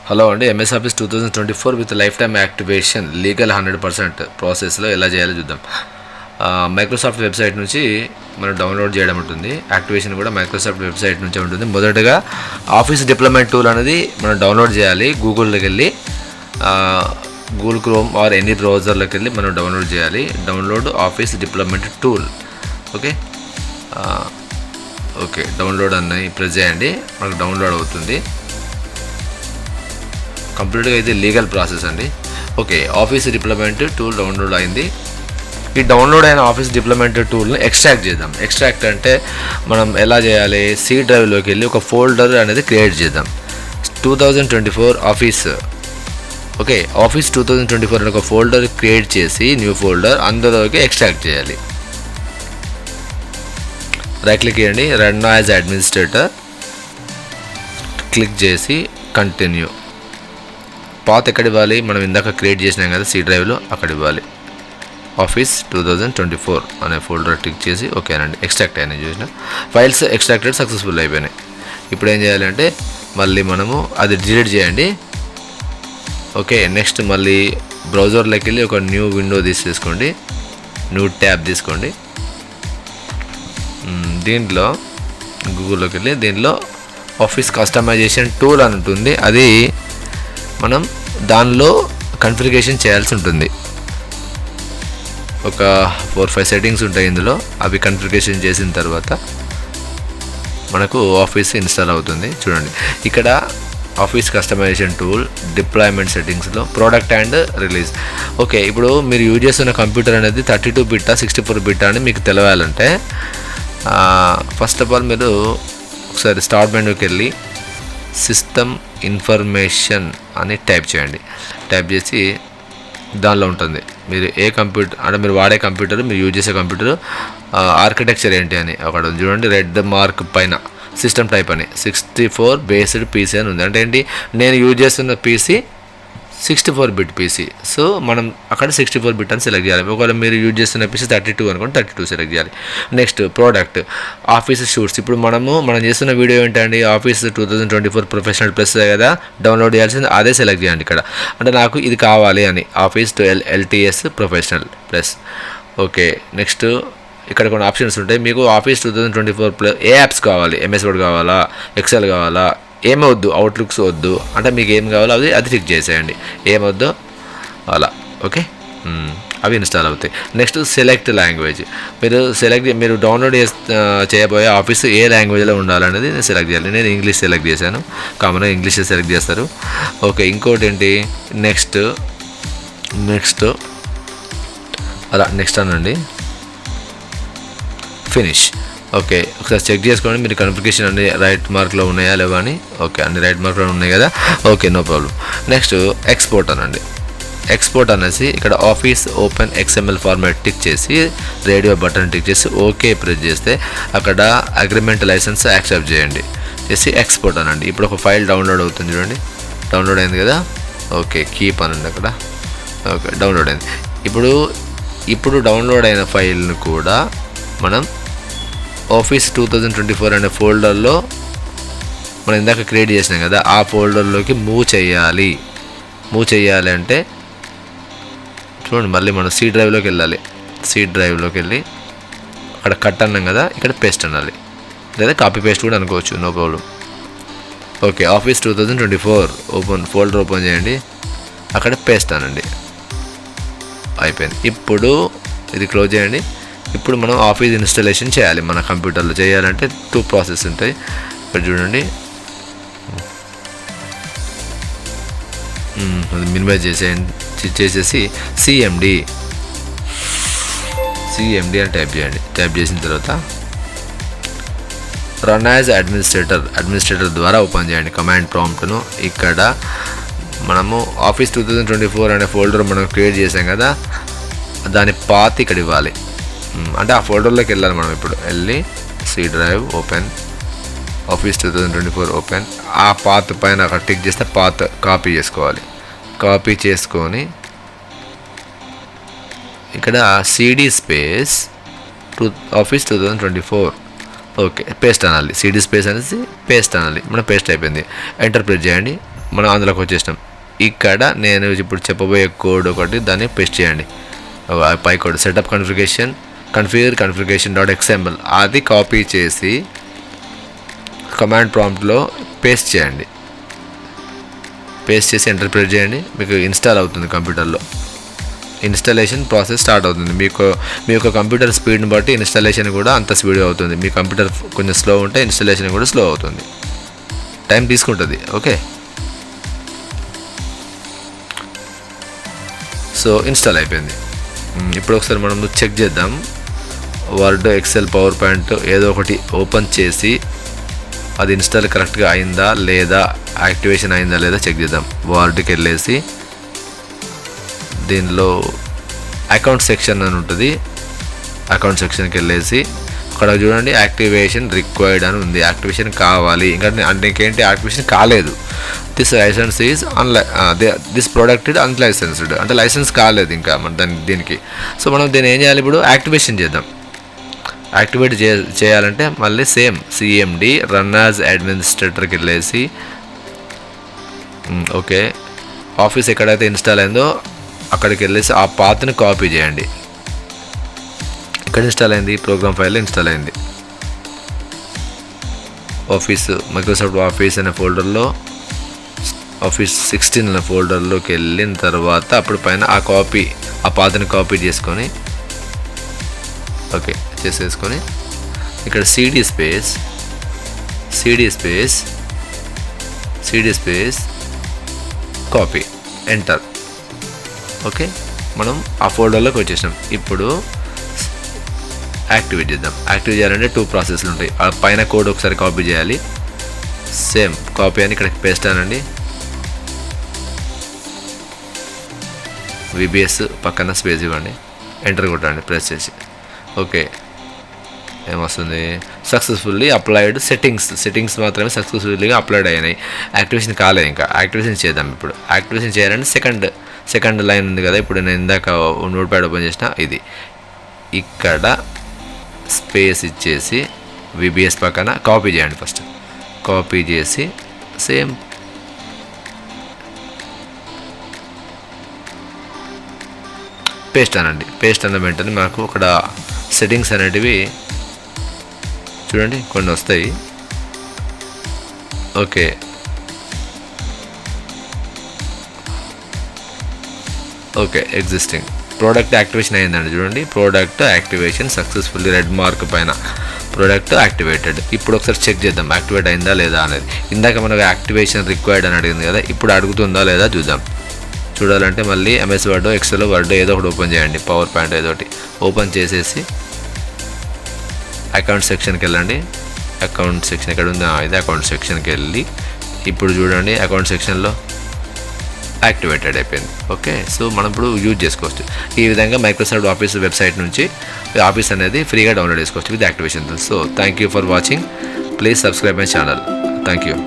Hello అండి, MS office 2024 with life time activation legal 100% ప్రాసెస్లో ఎలా చేయాలో చూద్దాం. మైక్రోసాఫ్ట్ వెబ్సైట్ నుంచి మనం డౌన్లోడ్ చేయడం ఉంటుంది. యాక్టివేషన్ కూడా మైక్రోసాఫ్ట్ వెబ్సైట్ నుంచే ఉంటుంది. మొదటగా ఆఫీస్ డిప్లాయ్మెంట్ టూల్ అనేది మనం డౌన్లోడ్ చేయాలి. గూగుల్లోకి వెళ్ళి గూగుల్ క్రోమ్ ఆర్ ఎనీ బ్రౌజర్లోకి వెళ్ళి మనం డౌన్లోడ్ చేయాలి. Download office deployment tool. Okay download అన్నీ ప్రెస్ చేయండి. మనకు డౌన్లోడ్ అవుతుంది. కంప్లీట్గా అయితే లీగల్ ప్రాసెస్ అండి. Okay, office deployment tool download అయింది. ఈ డౌన్లోడ్ అయిన ఆఫీస్ డిప్లాయ్మెంట్ టూల్ని ఎక్స్ట్రాక్ట్ చేద్దాం. ఎక్స్ట్రాక్ట్ అంటే మనం ఎలా చేయాలి, సి డ్రైవ్లోకి వెళ్ళి ఒక ఫోల్డర్ అనేది క్రియేట్ చేద్దాం. 2024 ఆఫీస్. ఓకే, ఆఫీస్ 2024 అని ఒక ఫోల్డర్ క్రియేట్ చేసి న్యూ ఫోల్డర్ అందులోకి ఎక్స్ట్రాక్ట్ చేయాలి. రైట్ క్లిక్ చేయండి, రన్ యాజ్ అడ్మినిస్ట్రేటర్ క్లిక్ చేసి కంటిన్యూ. పాత్ ఎక్కడ ఇవ్వాలి, మనం ఇందాక క్రియేట్ చేసినాం కదా సి డ్రైవ్లో, అక్కడ ఇవ్వాలి. ఆఫీస్ 2024 అనే ఫోల్డర్ క్లిక్ చేసి ఓకేనండి. ఎక్స్ట్రాక్ట్ అయినాయి, చూసిన ఫైల్స్ ఎక్స్ట్రాక్టెడ్ సక్సెస్ఫుల్ అయిపోయినాయి. ఇప్పుడు ఏం చేయాలంటే మళ్ళీ మనము అది డిలీట్ చేయండి. ఓకే, నెక్స్ట్ మళ్ళీ బ్రౌజర్లోకి వెళ్ళి ఒక న్యూ విండో తీసేసుకోండి, న్యూ ట్యాబ్ తీసుకోండి. దీంట్లో గూగుల్లోకి వెళ్ళి దీంట్లో ఆఫీస్ కస్టమైజేషన్ టూల్ అని ఉంటుంది. అది మనం దానిలో కన్ఫిగరేషన్ చేయాల్సి ఉంటుంది. ఒక 4-5 సెట్టింగ్స్ ఉంటాయి ఇందులో. అవి కన్ఫిగరేషన్ చేసిన తర్వాత మనకు ఆఫీస్ ఇన్స్టాల్ అవుతుంది. చూడండి ఇక్కడ ఆఫీస్ కస్టమైజేషన్ టూల్ డిప్లాయ్మెంట్ సెట్టింగ్స్లో ప్రోడక్ట్ అండ్ రిలీజ్. ఓకే, ఇప్పుడు మీరు యూజ్ చేస్తున్న కంప్యూటర్ అనేది 32 బిట్టా 64 బిట్టా అని మీకు తెలవాలంటే ఫస్ట్ ఆఫ్ ఆల్ మీరు ఒకసారి స్టార్ట్ మెనూకి వెళ్ళి సిస్టమ్ ఇన్ఫర్మేషన్ అని టైప్ చేయండి. టైప్ చేసి దానిలో ఉంటుంది మీరు ఏ కంప్యూటర్ అంటే మీరు వాడే కంప్యూటర్, మీరు యూజ్ చేసే కంప్యూటర్ ఆర్కిటెక్చర్ ఏంటి అని అక్కడ చూడండి. రెడ్ మార్క్ పైన సిస్టమ్ టైప్ అని 64 బేస్డ్ పీసీ అని ఉంది. అంటే ఏంటి, నేను యూజ్ చేస్తున్న పీసీ 64 బిట్ పీసీ. సో మనం అక్కడ 64 బిట్ అని సెలెక్ట్ చేయాలి. ఒకవేళ మీరు యూజ్ చేస్తున్న పీసీ 32 అనుకోండి, 32 సెలెక్ట్ చేయాలి. Next product office shoots. ఇప్పుడు మనం చేస్తున్న వీడియో ఏంటండి, ఆఫీస్ 2024 ప్రొఫెషనల్ ప్లస్ కదా డౌన్లోడ్ చేయాల్సింది, అదే సెలెక్ట్ చేయండి ఇక్కడ. అంటే నాకు ఇది కావాలి అని office LTS professional plus. Okay, next ఇక్కడ కొన్ని ఆప్షన్స్ ఉంటాయి. మీకు ఆఫీస్ 2024 ప్లస్ ఏ యాప్స్ కావాలి, MS వర్డ్ కావాలా, ఎక్సెల్ కావాలా, ఏమొద్దు, అవుట్లుక్స్ వద్దు అంటే మీకు ఏం కావాలో అది క్లిక్ చేసేయండి. ఏమొద్దు అలా. ఓకే, అవి ఇన్స్టాల్ అవుతాయి. Next select language. మీరు డౌన్లోడ్ చేయబోయే ఆఫీస్ ఏ లాంగ్వేజ్లో ఉండాలనేది నేను సెలెక్ట్ చేయాలి. నేను ఇంగ్లీష్ సెలెక్ట్ చేశాను. కామన్గా ఇంగ్లీష్ సెలెక్ట్ చేస్తారు. ఓకే, ఇంకోటి ఏంటి, నెక్స్ట్ అలా నెక్స్ట్ అనండి, ఫినిష్. ఓకే, ఒకసారి చెక్ చేసుకోండి మీరు కన్ఫిగరేషన్ అన్ని రైట్ మార్క్లో ఉన్నాయా లేవా అని. ఓకే, అన్ని రైట్ మార్క్లో ఉన్నాయి కదా. Okay, no problem. Next export అనండి. ఎక్స్పోర్ట్ అనేసి ఇక్కడ office open XML format tick చేసి రేడియో బటన్ టిక్ చేసి ఓకే ప్రెస్ చేస్తే అక్కడ అగ్రిమెంట్ లైసెన్స్ యాక్సెప్ట్ చేయండి చేసి ఎక్స్పోర్ట్ అనండి. ఇప్పుడు ఒక ఫైల్ డౌన్లోడ్ అవుతుంది, చూడండి డౌన్లోడ్ అయింది కదా. ఓకే, కీప్ అనండి అక్కడ. ఓకే, డౌన్లోడ్ అయింది. ఇప్పుడు డౌన్లోడ్ అయిన ఫైల్ను కూడా మనం ఆఫీస్ 2024 అనే ఫోల్డర్లో మనం ఇందాక క్రియేట్ చేసినాం కదా, ఆ ఫోల్డర్లోకి మూవ్ చేయాలి అంటే చూడండి మళ్ళీ మనం సి డ్రైవ్లోకి వెళ్ళాలి. సి డ్రైవ్లోకి వెళ్ళి అక్కడ కట్ అన్నాం కదా, ఇక్కడ పేస్ట్ అనాలి, లేదా కాపీ పేస్ట్ కూడా అనుకోవచ్చు, no problem. Okay, office 2024 folder open చేయండి, అక్కడ పేస్ట్ అనండి. అయిపోయింది. ఇప్పుడు ఇది క్లోజ్ చేయండి. ఇప్పుడు మనం ఆఫీస్ ఇన్స్టాలేషన్ చేయాలి. మన కంప్యూటర్లో చేయాలంటే 2 ప్రాసెస్ ఉంటాయి. ఇక్కడ చూడండి, అది మినిమైజ్ చేసేసి CMD అని టైప్ చేయండి. టైప్ చేసిన తర్వాత రన్ యాజ్ అడ్మినిస్ట్రేటర్ ద్వారా ఓపెన్ చేయండి కమాండ్ ప్రాంప్ట్ను. ఇక్కడ మనము ఆఫీస్ 2024 అనే ఫోల్డర్ మనం క్రియేట్ చేసాం కదా, దాని పాత్ ఇక్కడ ఇవ్వాలి. అంటే ఆ ఫోల్డర్లోకి వెళ్ళాలి మనం. ఇప్పుడు వెళ్ళి C drive open, office 2024 open, ఆ పాత్ పైన అక్కడ టిక్ చేస్తే పాత్ కాపీ చేసుకోవాలి. కాపీ చేసుకొని ఇక్కడ CD space office 2024 okay paste అనాలి. CD స్పేస్ అనేసి పేస్ట్ అనాలి. మనం పేస్ట్ అయిపోయింది. ఎంటర్ ప్రెస్ చేయండి. మనం అందులోకి వచ్చేసినాం. ఇక్కడ నేను ఇప్పుడు చెప్పబోయే కోడ్ ఒకటి దాన్ని పేస్ట్ చేయండి. పై కోడ్ సెటప్ configuration.xml అది కాపీ చేసి కమాండ్ ప్రాంప్ట్లో పేస్ట్ చేయండి. పేస్ట్ చేసి ఎంటర్ ప్రెస్ చేయండి. మీకు ఇన్స్టాల్ అవుతుంది కంప్యూటర్లో. ఇన్స్టాలేషన్ ప్రాసెస్ స్టార్ట్ అవుతుంది. మీ యొక్క కంప్యూటర్ స్పీడ్ని బట్టి ఇన్స్టాలేషన్ కూడా అంత స్పీడ్గా అవుతుంది. మీ కంప్యూటర్ కొంచెం స్లో ఉంటే ఇన్స్టాలేషన్ కూడా స్లో అవుతుంది, టైం తీసుకుంటుంది. ఓకే, సో ఇన్స్టాల్ అయిపోయింది. ఇప్పుడు ఒకసారి మనం చెక్ చేద్దాం. వర్డ్, ఎక్సెల్, పవర్ పాయింట్ ఏదో ఒకటి ఓపెన్ చేసి అది ఇన్స్టాల్ కరెక్ట్గా అయిందా లేదా, యాక్టివేషన్ అయిందా లేదా చెక్ చేద్దాం. వర్డ్కి వెళ్ళేసి దీనిలో అకౌంట్ సెక్షన్ అని ఉంటుంది. అకౌంట్ సెక్షన్కి వెళ్ళేసి అక్కడ చూడండి యాక్టివేషన్ రిక్వైర్డ్ అని ఉంది. యాక్టివేషన్ కావాలి. ఇంకా ఇంకేంటి, యాక్టివేషన్ కాలేదు. This licence is this product ID unlicensed, అంటే లైసెన్స్ కాలేదు ఇంకా మన దీనికి. సో మనం దీన్ని ఏం చేయాలి, ఇప్పుడు యాక్టివేషన్ చేద్దాం. యాక్టివేట్ చేయాలంటే మళ్ళీ సేమ్ సిఎండి రన్ యాజ్ అడ్మినిస్ట్రేటర్కి వెళ్ళేసి ఓకే, ఆఫీస్ ఎక్కడైతే ఇన్స్టాల్ అయిందో అక్కడికి వెళ్ళేసి ఆ పాత్ని కాపీ చేయండి. ఇక్కడ ఇన్స్టాల్ అయింది, ప్రోగ్రామ్ ఫైల్లో ఇన్స్టాల్ అయింది. ఆఫీస్, మైక్రోసాఫ్ట్ ఆఫీస్ అనే ఫోల్డర్లో ఆఫీస్ 16 అనే ఫోల్డర్లోకి వెళ్ళిన తర్వాత అప్పుడు పైన ఆ పాత్ని కాపీ చేసుకొని ఓకే చేసేసుకొని ఇక్కడ CD space copy enter. Okay, మనం ఆ ఫోల్డర్లోకి వచ్చేసాం. ఇప్పుడు యాక్టివేట్ చేద్దాం. యాక్టివేట్ చేయాలంటే 2 ప్రాసెస్లు ఉంటాయి. ఆ పైన కోడ్ ఒకసారి కాపీ చేయాలి. సేమ్ కాపీ అని ఇక్కడ పేస్ట్ అనండి. విబిఎస్ పక్కన స్పేస్ ఇవ్వండి, ఎంటర్ కొట్టండి ప్రెస్ చేసి. ఓకే, ఏమొస్తుంది, సక్సెస్ఫుల్లీ అప్లైడ్ సెట్టింగ్స్ మాత్రమే సక్సెస్ఫుల్లీగా అప్లైడ్ అయినాయి. యాక్టివేషన్ కాలేదు ఇంకా. యాక్టివేషన్ చేద్దాం. ఇప్పుడు యాక్టివేషన్ చేయాలంటే సెకండ్ లైన్ ఉంది కదా, ఇప్పుడు నేను ఇందాక నోట్ ప్యాడ్ ఓపెన్ చేసిన ఇది, ఇక్కడ స్పేస్ ఇచ్చేసి విబిఎస్ పక్కన కాపీ చేయండి. ఫస్ట్ కాపీ చేసి సేమ్ పేస్ట్ అనండి. పేస్ట్ అన్న వెంటనే మనకు ఇక్కడ సెట్టింగ్స్ అనేటివి చూడండి కొన్ని వస్తాయి. ఓకే, ఎగ్జిస్టింగ్ ప్రోడక్ట్ యాక్టివేషన్ అయిందండి. చూడండి, product activation successfully red mark పైన ప్రోడక్ట్ యాక్టివేటెడ్. ఇప్పుడు ఒకసారి చెక్ చేద్దాం యాక్టివేట్ అయిందా లేదా అనేది. ఇందాక మనకు యాక్టివేషన్ రిక్వైర్డ్ అని అడిగింది కదా, ఇప్పుడు అడుగుతుందా లేదా చూద్దాం. చూడాలంటే మళ్ళీ ఎంఎస్ వర్డ్, ఎక్సెల్, వర్డ్ ఏదో ఒకటి ఓపెన్ చేయండి. పవర్ పాయింట్ ఏదో ఒకటి ఓపెన్ చేసేసి అకౌంట్ సెక్షన్కి వెళ్ళండి. అకౌంట్ సెక్షన్ ఎక్కడ ఉందా, ఇది అకౌంట్ సెక్షన్కి వెళ్ళి ఇప్పుడు చూడండి అకౌంట్ సెక్షన్లో యాక్టివేటెడ్ అయిపోయింది. ఓకే, సో మనం ఇప్పుడు యూజ్ చేసుకోవచ్చు. ఈ విధంగా మైక్రోసాఫ్ట్ ఆఫీస్ వెబ్సైట్ నుంచి ఆఫీస్ అనేది ఫ్రీగా డౌన్లోడ్ చేసుకోవచ్చు with activation. So thank you for watching. Please subscribe my channel. Thank you.